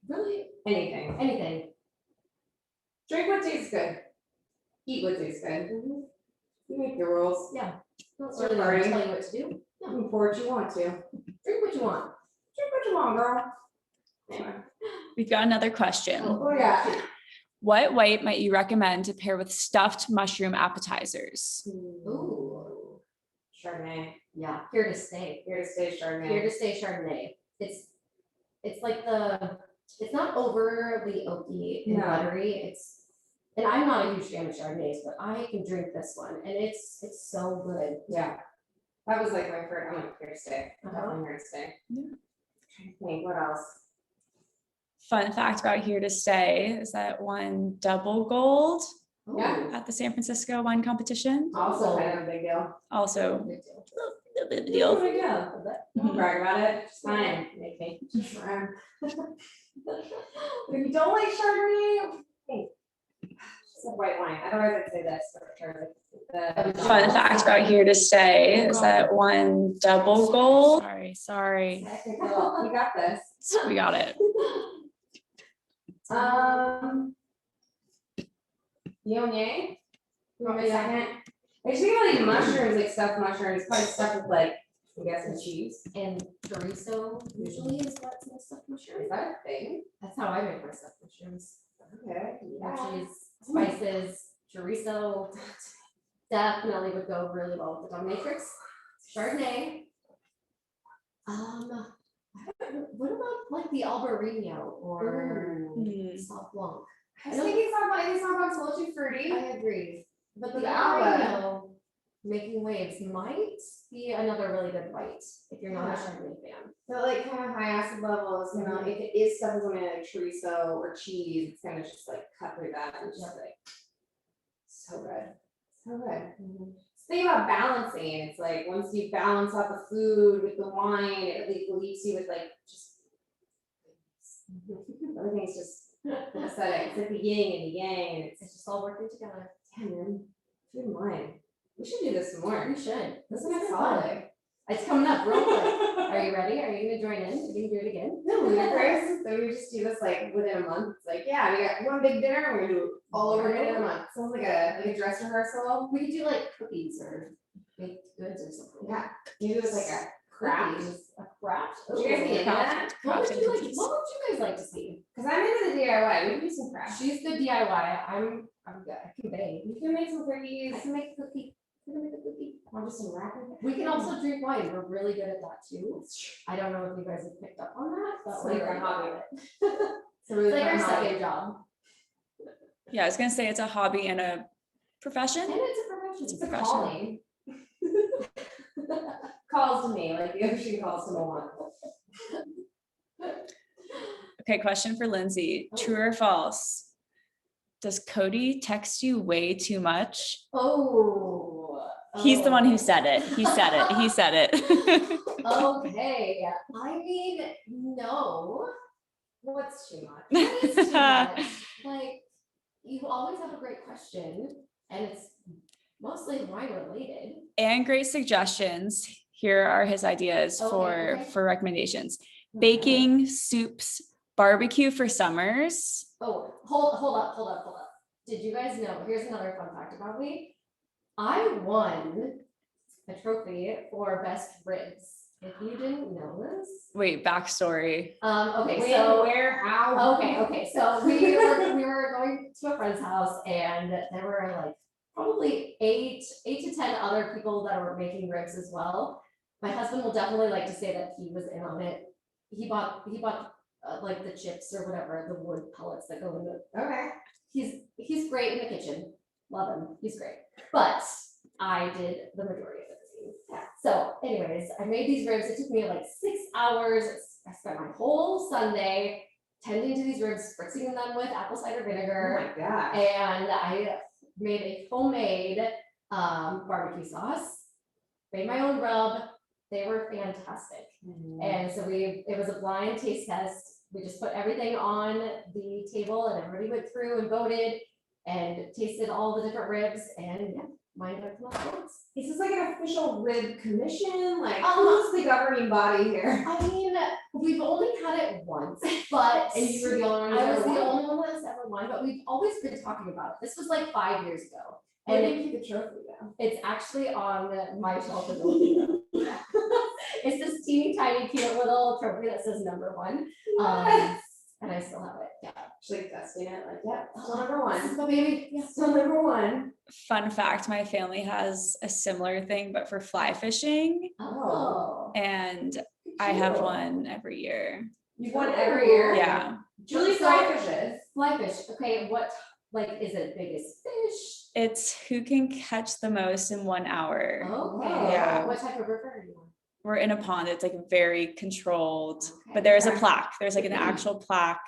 really, anything. Drink what tastes good. Eat what tastes good. You make the rules. Don't Or really party. tell you what to do. You pour what you want to. Drink what you want. Drink what you want, girl. Anyway. We've got another question. Oh yeah. What white might you recommend to pair with stuffed mushroom appetizers? Ooh. Chardonnay. Yeah, here to stay. Here to stay Chardonnay. Here to stay Chardonnay. It's like it's not overly oaky and No. buttery. And I'm not a huge fan of Chardonnays, but I can drink this one and it's so good. Yeah. That was like my favorite. I'm like, here to stay. Uh-huh. Definitely here to stay. Yeah. Trying to think, what else? Fun fact about Here to Stay is that won double gold Yeah. at the San Francisco wine competition. Also kind of a big deal. Also, Big deal. a bit of a Oh deal. my God. Don't brag about it. It's fine. Make me. If you don't like Chardonnay, hey, it's a white wine. Otherwise I'd say this. Fun fact about Here to Stay is that it won double gold. Sorry. Technical. You got this. We got it. Yone? Give me a second. I just think of like mushrooms, like stuffed mushrooms, probably stuffed with like, I'm guessing cheese. And chorizo usually is what's in stuffed mushroom. Is that a thing? That's how I make my stuffed mushrooms. Okay. Cheese, spices, chorizo. Definitely would go really well with the dominatrix. Chardonnay. What about like the Albarino or Sauv Blanc? I was thinking Sauv Blanc's a little too fruity. I agree, but the The Alba. Albarino making waves might be another really good white if you're not a Chardonnay fan. So like kind of high acid levels, you know, if it is stuff with something like chorizo or cheese, it's kind of just like cut through that and just like so good. So good. Think about balancing. It's like once you balance out the food with the wine, it leaves you with like just everything's just aesthetic. It's like the yin and the yang, and it's It's just all working together. yeah, man. Food and wine. We should do this more. We should. This is This next is fun. holiday. It's coming up real quick. Are you ready? Are you gonna join in? Are you gonna do it again? No, ludicrous. So we just do this like within a month. It's like, yeah, we got one big dinner, and we're gonna do it all over again in a month. Sounds like a dress rehearsal. We could do like cookies or baked goods or something. Yeah, maybe it was like a craft. Cookies, a craft. Would you guys be into that? What would Crafting you like? cookies. What would you guys like to see? Cause I'm into the DIY. We can do some craft. She's the DIY. I'm good. I can bake. You can make some cookies. I can make a cookie. I can make a cookie. I'll just some wrapping. We can also drink wine. We're really good at that too. I don't know if you guys have picked up on that, but It's we're like really our good hobby. at it. So really It's like our fun hobby. second job. Yeah, I was gonna say it's a hobby and a profession. And it's a profession. It's a It's a profession. calling. Calls to me, like the ocean calls to Moana. Okay, question for Lindsay. True or false? Does Cody text you way too much? Oh. He's the one who said it. He said it. He said it. Okay, I mean, no. What's too much? That is too much. Like, you always have a great question, and it's mostly wine related. And great suggestions. Here are his ideas Okay. for recommendations. Baking, soups, barbecue for summers. Oh, hold up. Did you guys know? Here's another fun fact about me. I won a trophy for best ribs. If you didn't know this. Wait, backstory. Okay, When, so. where, how? Okay, so we were going to a friend's house and there were like probably eight to 10 other people that were making ribs as well. My husband will definitely like to say that he was in on it. He bought like the chips or whatever, the wood pellets that go in the. Okay. He's great in the kitchen. Love him. He's great. But I did the majority of it. So anyways, I made these ribs. It took me like 6 hours. I spent my whole Sunday tending to these ribs, spritzing them with apple cider Oh vinegar. my gosh. And I made a homemade barbecue sauce, made my own rub. They were fantastic. And so it was a blind taste test. We just put everything on the table and everybody went through and voted and tasted all the different ribs and yeah, mine got the most votes. Is this like an official rib commission? Like, who's the governing body here? I mean, we've only had it once, but And you were the only one I that was ever the won? only one that's ever won, but we've always been talking about it. This was like 5 years ago. Where And do you keep the trophy though? it's actually on my shelf in the living room. It's this teeny tiny cute little trophy that says #1. And I still have it, yeah. She's like dusting it, like, yeah, still #1. So baby, yeah. Still #1. Fun fact, my family has a similar thing, but for fly fishing, Oh. and I have one every year. You've won every year? Yeah, Julie So- fly fishes. Fly fish, okay, what, like, is it biggest fish? it's who can catch the most in 1 hour. Okay. Yeah. What type of river are you on? We're in a pond, it's like very controlled, Okay. but there's a plaque, there's like an actual plaque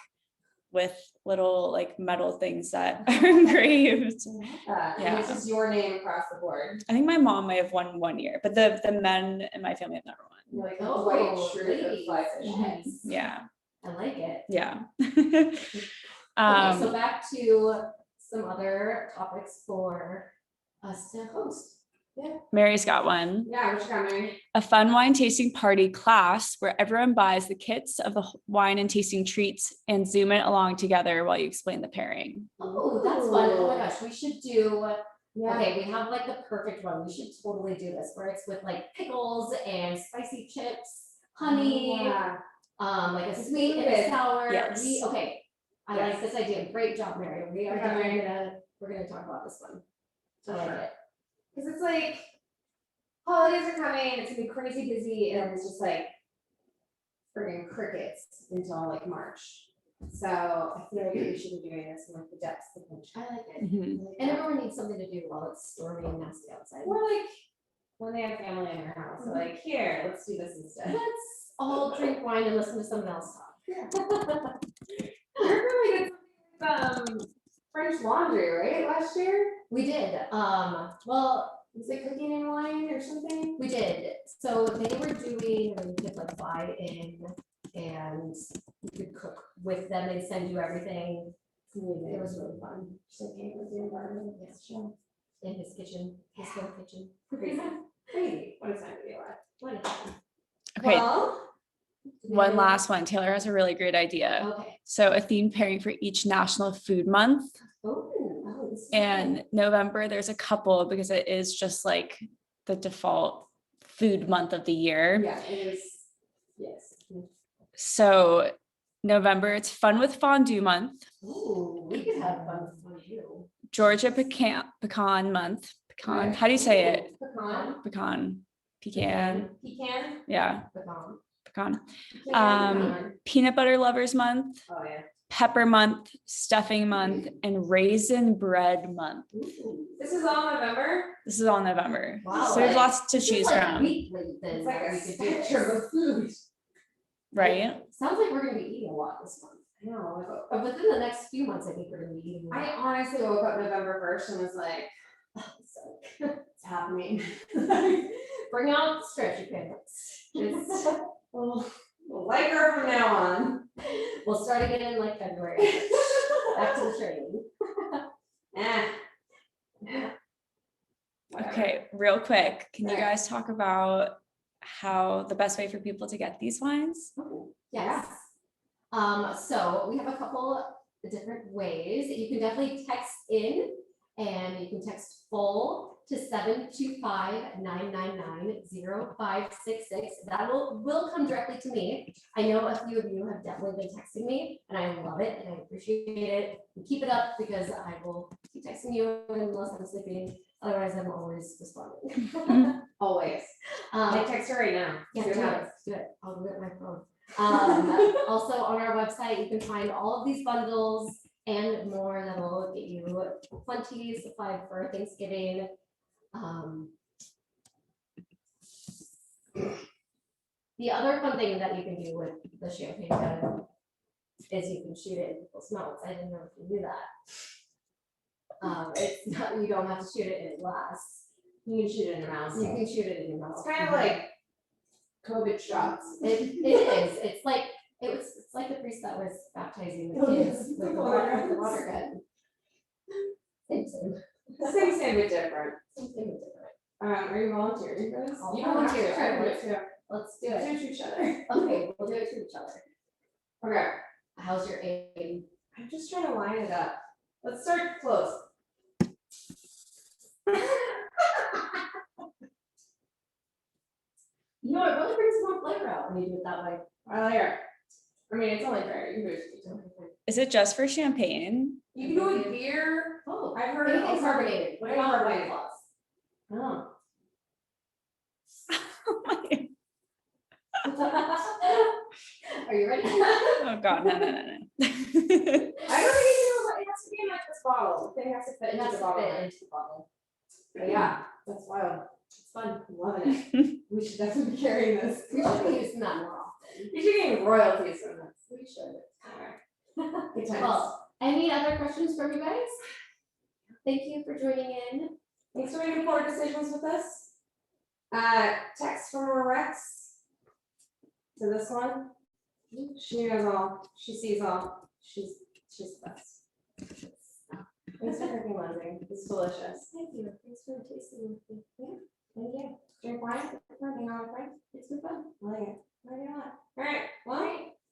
with little like metal things that are engraved. And Yeah. it's just your name across the board. I think my mom may have won 1 year, but the men in my family have never won. You're like the Oh, Dwight Schrute of ladies, fly fishing. yes. Yeah, I like it. yeah. Okay, so Um, back to some other topics for us to host. Mary's got one. Yeah, what you got, Mary? A fun wine tasting party class where everyone buys the kits of the wine and tasting treats and zoom it along together while you explain the pairing. Oh, that's fun. Oh my gosh, we should do, Yeah. okay, we have like the perfect one. We should totally do this where it's with like pickles and spicy chips, honey, Yeah. like a sweet and a Good. sour. Yes. Okay, I like this idea. Great job, Mary. We are Okay, Mary. we're gonna talk about this one. I For like sure. it. Cause it's like, holidays are coming, it's gonna be crazy busy, and it's just like friggin' crickets until like March. So I feel like we should be doing this in like the depths of winter. I like it. Mhm. I like And that. everyone needs something to do while it's stormy and nasty outside. Or like, when they have family in their house, so like, here, let's do this instead. Let's all drink wine and listen to someone else talk. You're really good with French laundry, right, last year? We did, well, Was it cooking and wine or something? we did, so they were doing, you could like fly in and you could cook with them, they'd send you everything. It was really fun. Just like hanging with the environment, Yes, sure. In his kitchen, his home kitchen. Crazy. Crazy, what a time to be alive. What a time. Okay, Well, one last one. Taylor has a really great idea. Okay. So a theme pairing for each National Food Month. Oh, this is And good. November, there's a couple because it is just like the default food month of the year. yeah, it is, yes. So November, it's Fun with Fondue Month, Ooh, we could have fun with you. Georgia Pecan Month. Pecan, Right. how do you say it? Pecan. Pecan. Pecan. Yeah, Pecan. pecan. Pecan. Peanut Butter Lovers Month, Oh, yeah. Pepper Month, Stuffing Month, and Raisin Bread Month. Ooh. This is all November. This is all November. Wow, So there's like, lots to This is choose like from, weekly then It's like that a we could do this. spectrum of food. right? Sounds like we're gonna be eating a lot this month. I know. But within the next few months, I think we're gonna be eating. a lot. I honestly woke up November 1st and was like, So, it's happening. bring out the stretchy pants. It's, we'll like her from now on. We'll start again in like February. Back to the training. Eh. Okay, real quick, can you Right. guys talk about how the best way for people to get these wines? Yes. So we have a couple of different ways. You can definitely text in and you can text full to 725-999-0566. That will come directly to me. I know a few of you have definitely been texting me and I love it and I appreciate it. Keep it up because I will keep texting you unless I'm sleeping. Otherwise, I'm always responding. Always. I text her right now. Yeah, See what do happens. it, do it. I'll do it on my phone. Also on our website, you can find all of these bundles and more that will get you plenty supplied for Thanksgiving. The other fun thing that you can do with the champagne gun is you can shoot it in people's mouths. I didn't know if you knew that. It's not, you don't have to shoot it in glass. You can shoot it in your mouth. You can shoot it in your mouth. It's kind of like COVID shots. It is, it's like the priest that was baptizing the kids with the water gun. Same. Same but different. Same but different. Are you volunteering for this? I'll You don't have to. volunteer. I would too. Let's do Do it. it to each other. Okay, we'll do it to each other. Okay. How's your aim? I'm just trying to line it up. Let's start close. You know, it really brings more flavor out when you do it that way. I like it. I mean, it's only fair. You can do it. Is it just for champagne? You can do it with beer. Oh, I've heard anything of carbonated. What Anything about carbonated. White Claws? Oh. Are you ready? Oh God, no. I don't even know what it has to be in like this bottle. The thing has to fit It has into to the bottle. fit into the bottle. But yeah, that's wild. It's fun. I'm loving it. We should definitely be carrying this. We should be using that more often. We should get royalties from this. We should. Good times. Well, any other questions from you guys? Thank you for joining in. Thanks for making poor decisions with us. Text from Rex to this one. She knows all. She sees all. She's the best. Thanks for cooking, Lindsay. It's delicious. Thank you. Thanks for tasting with me. Yeah, thank you. Drink wine. Hang out with friends. It's been fun. I like it. I like it a lot. All right. Well,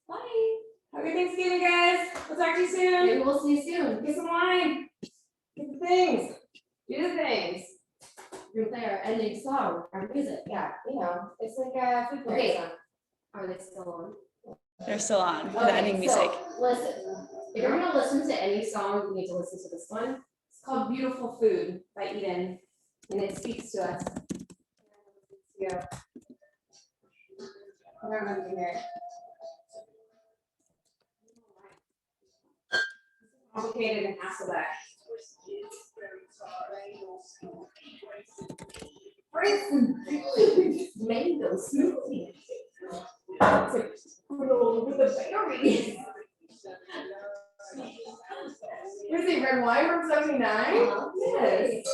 Bye. happy Thanksgiving, guys. We'll talk to you soon. Maybe we'll see you soon. Get some wine. Get the things. Do the things. You're there. Ending song. Our music. Yeah, you know, it's like a food Okay. place. Are they still on? They're still on for the Okay, ending so, music. listen, if you're gonna listen to any song, you need to listen to this one. It's called Beautiful Food by Eden, and it speaks to us. Yeah. I don't know if you can hear it. Complicated and Hasselbeck. Mango smoothie. With the berries. What is it, red wine from 79? Yes.